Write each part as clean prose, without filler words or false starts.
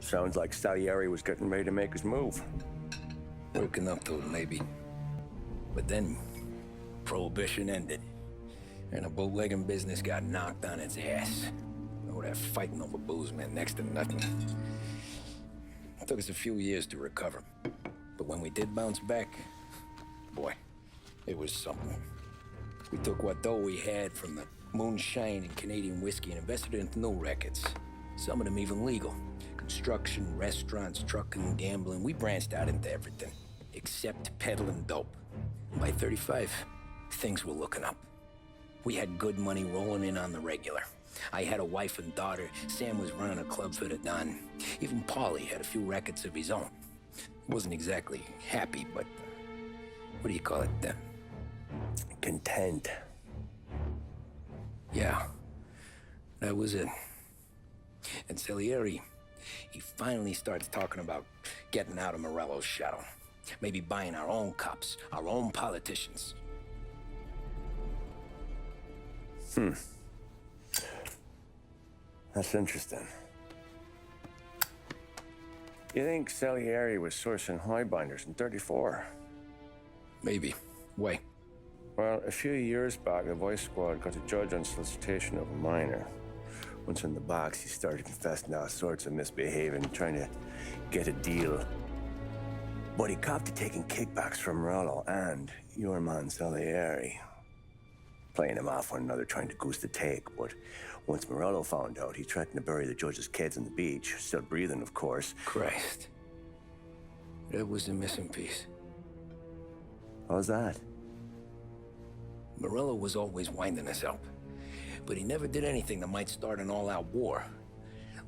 Sounds like Salieri was getting ready to make his move. Working up to it, maybe. But then, Prohibition ended, and the bootlegging business got knocked on its ass. Oh, that fighting over booze meant next to nothing. It took us a few years to recover. But when we did bounce back, boy, it was something. We took what dough we had from the moonshine and Canadian whiskey and invested it into new rackets. Some of them even legal. Construction, restaurants, trucking, gambling. We branched out into everything, except peddling dope. By 35, things were looking up. We had good money rolling in on the regular. I had a wife and daughter. Sam was running a club for the Don. Even Paulie had a few rackets of his own. He wasn't exactly happy, but what do you call it? Content. Yeah, that was it. And Salieri, he finally starts talking about getting out of Morello's shadow. Maybe buying our own cops, our own politicians. That's interesting. You think Salieri was sourcing highbinders in 34? Maybe. Why? Well, a few years back, the Vice Squad got a judge on solicitation of a minor. Once in the box, he started confessing all sorts of misbehaving, trying to get a deal. But he copped to taking kickbacks from Morello and your man Salieri. Playing them off one another, trying to goose the take. But once Morello found out, he threatened to bury the judge's kids on the beach. Still breathing, of course. Christ. That was the missing piece. How's that? Morello was always winding us up. But he never did anything that might start an all-out war.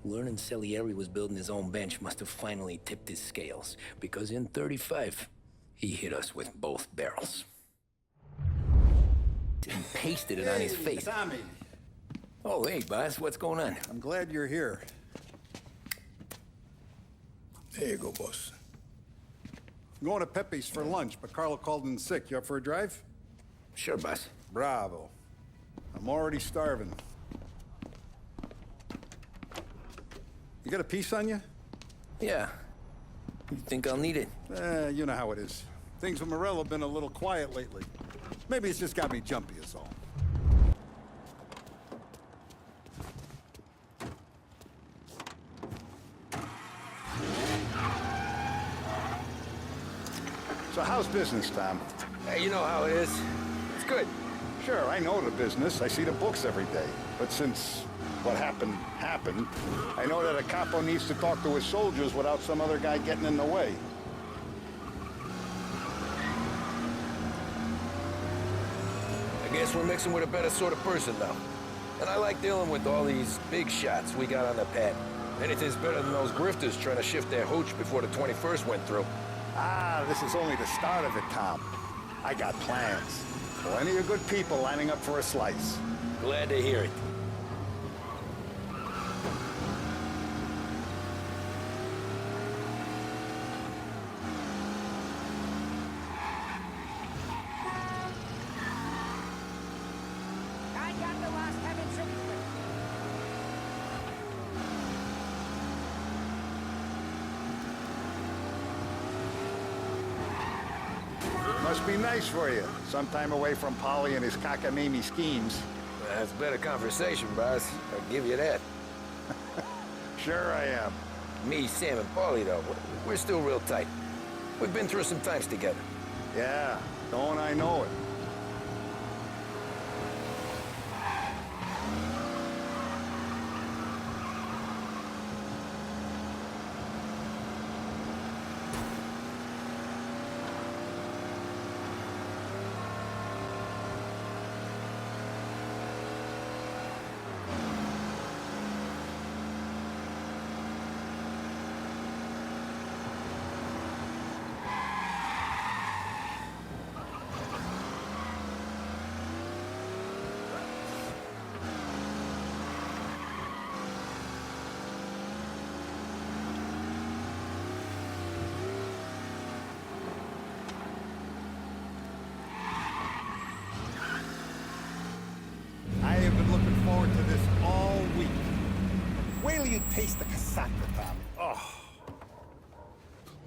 Learning Salieri was building his own bench must have finally tipped his scales. Because in 35, he hit us with both barrels. And pasted it on his face. Tommy. Oh, hey, boss, what's going on? I'm glad you're here. There you go, boss. I'm going to Pepe's for lunch, but Carlo called in sick. You up for a drive? Sure, boss. Bravo. I'm already starving. You got a piece on you? Yeah. You think I'll need it? You know how it is. Things with Morello have been a little quiet lately. Maybe it's just got me jumpy is all. So how's business, Tom? Hey, you know how it is. It's good. Sure, I know the business. I see the books every day. But since what happened, I know that a capo needs to talk to his soldiers without some other guy getting in the way. I guess we're mixing with a better sort of person now. And I like dealing with all these big shots we got on the pad. Anything's better than those grifters trying to shift their hooch before the 21st went through. Ah, this is only the start of it, Tom. I got plans. Plenty of good people lining up for a slice. Glad to hear it. Must be nice for you. Some time away from Polly and his cockamamie schemes. That's better conversation, boss. I'll give you that. Sure I am. Me, Sam, and Paulie, though, we're still real tight. We've been through some times together. Yeah, don't I know it.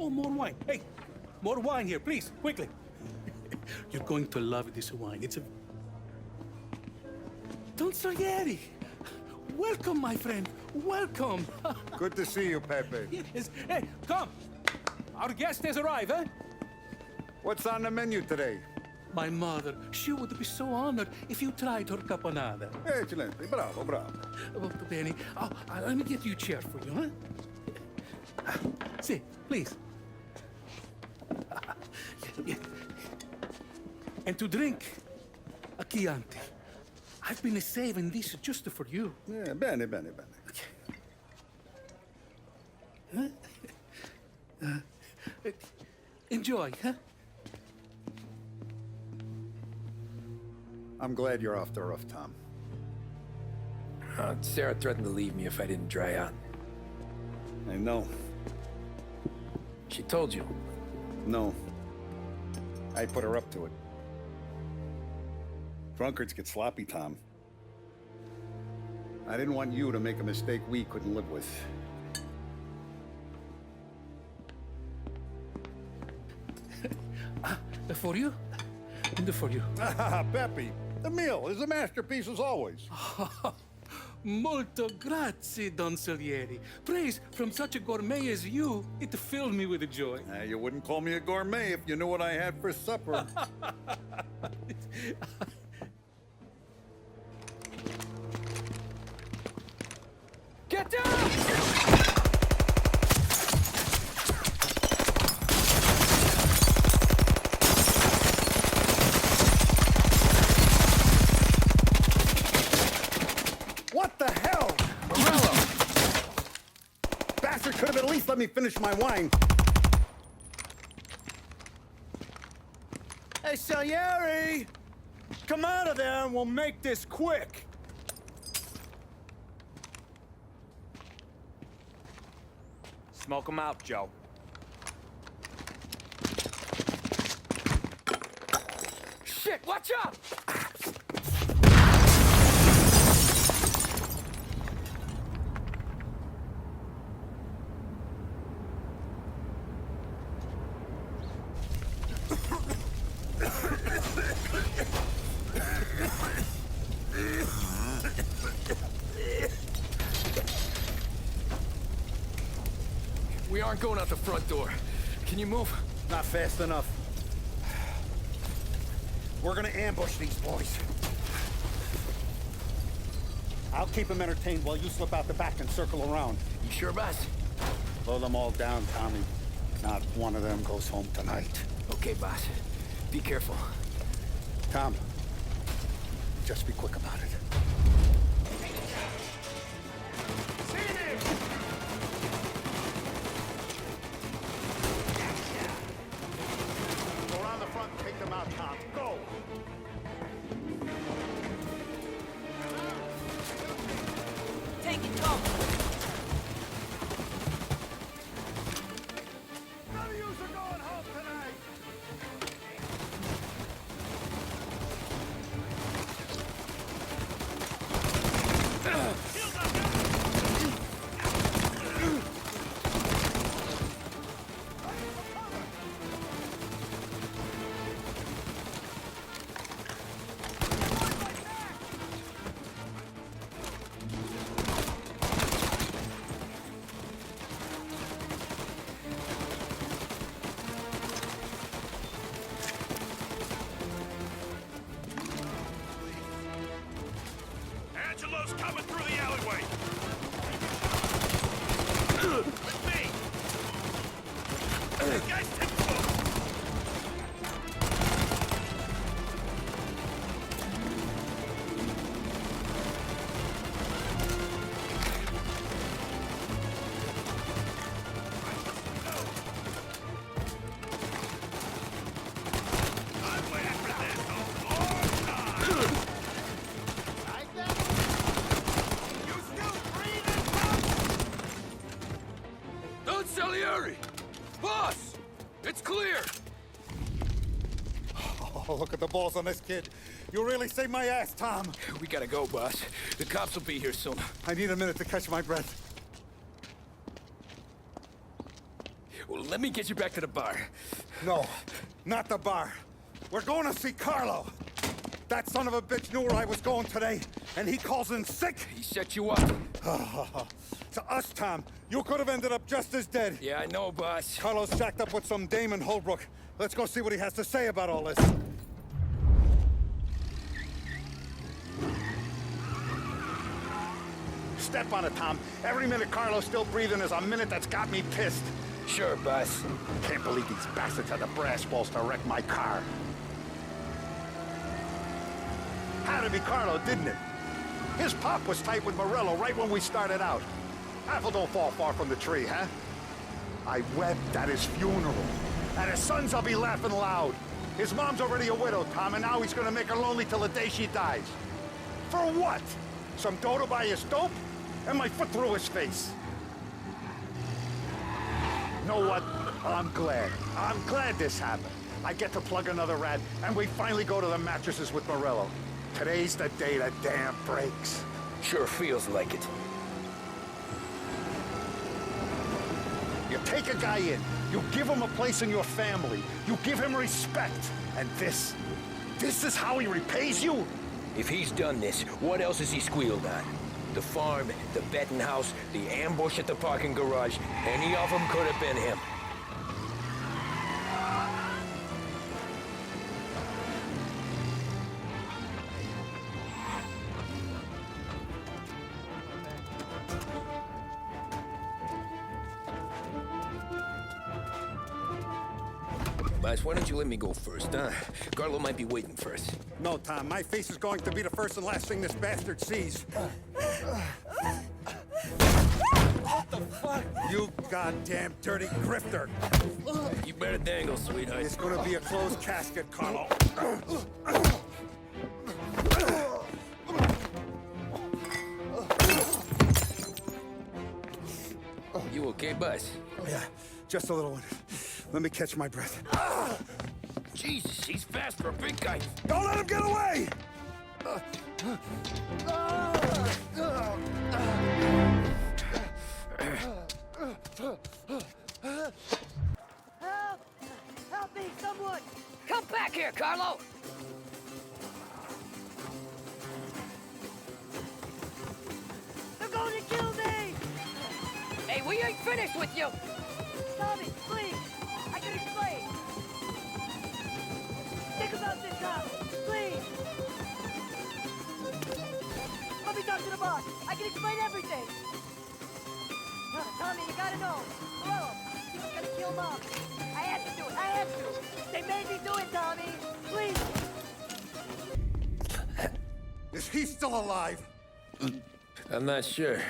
Oh, more wine. Hey, more wine here, please, quickly. You're going to love this wine. It's a... Don Salieri! Welcome, my friend. Welcome. Good to see you, Pepe. Yes. Hey, come. Our guest has arrived, eh? What's on the menu today? My mother, she would be so honored if you tried her caponata. Excelente, bravo, bravo. Molto bene. Oh, let me get you a chair for you, huh? See, please. Yeah. And to drink, a Chianti. I've been saving this just for you. Yeah, bene, bene, bene. Enjoy, huh? I'm glad you're off the roof, Tom. Sarah threatened to leave me if I didn't dry out. I know. She told you. No. I put her up to it. Drunkards get sloppy, Tom. I didn't want you to make a mistake we couldn't live with. For you? And for you. Ah, Pepe, the meal is a masterpiece as always. Molto grazie, Don Salieri. Praise from such a gourmet as you, it filled me with joy. You wouldn't call me a gourmet if you knew what I had for supper. Get down! What the hell? Morello! Bastard could have at least let me finish my wine. Hey, Salieri! Come out of there and we'll make this quick. Smoke 'em out, Joe. Shit, watch out! We aren't going out the front door. Can you move? Not fast enough. We're gonna ambush these boys. I'll keep them entertained while you slip out the back and circle around. You sure, boss? Blow them all down, Tommy. Not one of them goes home tonight. Okay, boss. Be careful. Tom, just be quick about it. Go around the front and take them out, Tom. Go! Take it, go! None of yous are going home tonight! Angelo's coming through the alleyway! With me! Hey, guys, take the boat! I'm waiting for this a long time! Like that? You still breathing, Don Salieri! Boss! It's clear! Oh, look at the balls on this kid. You really saved my ass, Tom. We gotta go, boss. The cops will be here soon. I need a minute to catch my breath. Well, let me get you back to the bar. No, not the bar. We're going to see Carlo. That son of a bitch knew where I was going today, and he calls in sick. He set you up. To us, Tom, you could have ended up just as dead. Yeah, I know, boss. Carlo's jacked up with some dame in Holbrook. Let's go see what he has to say about all this. Step on it, Tom. Every minute Carlo's still breathing is a minute that's got me pissed. Sure, boss. Can't believe these bastards had the brass balls to wreck my car. Had to be Carlo, didn't it? His pop was tight with Morello right when we started out. Apple don't fall far from the tree, huh? I wept at his funeral. At his sons, I'll be laughing loud. His mom's already a widow, Tom, and now he's gonna make her lonely till the day she dies. For what? Some dough to buy his dope? And my foot through his face. Know what? I'm glad. I'm glad this happened. I get to plug another rat, and we finally go to the mattresses with Morello. Today's the day the dam breaks. Sure feels like it. You take a guy in, you give him a place in your family, you give him respect, and this is how he repays you? If he's done this, what else has he squealed on? The farm, the betting house, the ambush at the parking garage. Any of them could have been him. Boss, why don't you let me go first, huh? Carlo might be waiting for us. No, Tom, my face is going to be the first and last thing this bastard sees. What the fuck? You goddamn dirty grifter. You better dangle, sweetheart. It's gonna be a closed casket, Carlo. You okay, boss? Yeah, just a little one. Let me catch my breath. Jesus, he's fast for a big guy. Don't let him get away! Help! Help me, someone! Come back here, Carlo! They're going to kill me! Hey, we ain't finished with you! Tommy, please! I can explain! Think about this, Tom! Please! Let me talk to the boss! I can explain everything! Tommy, you gotta know! Morello, he was gonna kill Mom! I had to do it! I had to! They made me do it, Tommy! Please! Is he still alive? I'm not sure.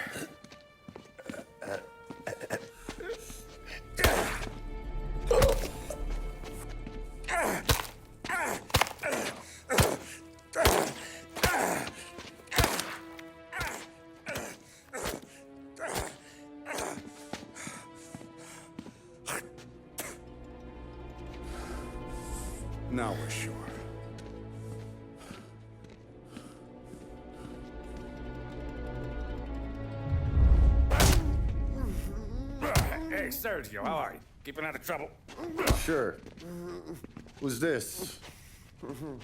Now we're sure. Hey, Sergio, how are you? Keeping out of trouble? Sure. Who's this?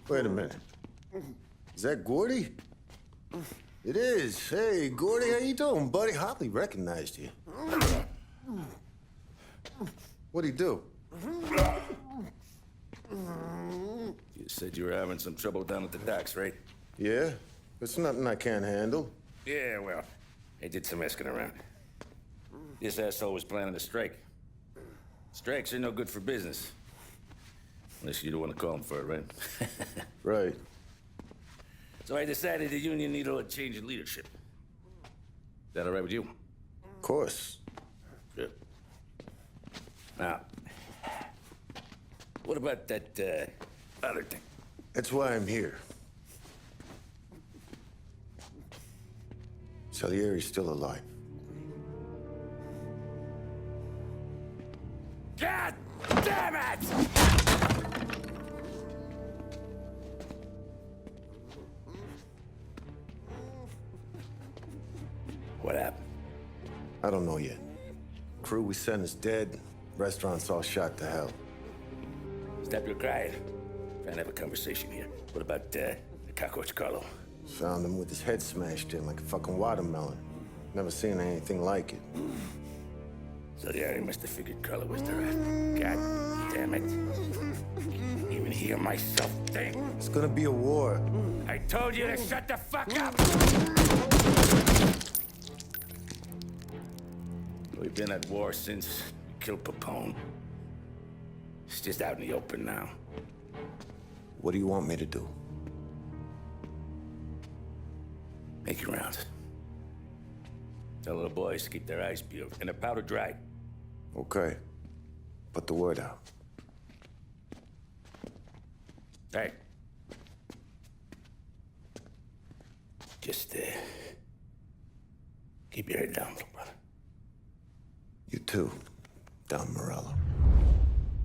Wait a minute. Is that Gordy? It is. Hey, Gordy, how you doing, buddy? Hardly recognized you. What'd he do? You said you were having some trouble down at the docks, right? Yeah? It's nothing I can't handle. Yeah, well, I did some asking around. This asshole was planning a strike. Strikes are no good for business. Unless you don't want to call him for it, right? Right. So I decided the union needed a change in leadership. Is that all right with you? Of course. Good. Now, what about that, other thing? That's why I'm here. Salieri's still alive. God damn it! What happened? I don't know yet. Crew we sent is dead. Restaurant's all shot to hell. Stop your crying. Trying to have a conversation here. What about, the cockroach Carlo? Found him with his head smashed in like a fucking watermelon. Never seen anything like it. So the area must have figured Carlo was the rat. God damn it. Even hear myself think. It's gonna be a war. I told you to shut the fuck up! We've been at war since we killed Papone. It's just out in the open now. What do you want me to do? Make your rounds. Tell the boys to keep their eyes peeled and their powder dry. Okay. Put the word out. Hey. Just, keep your head down, little brother. You too, Don Morello.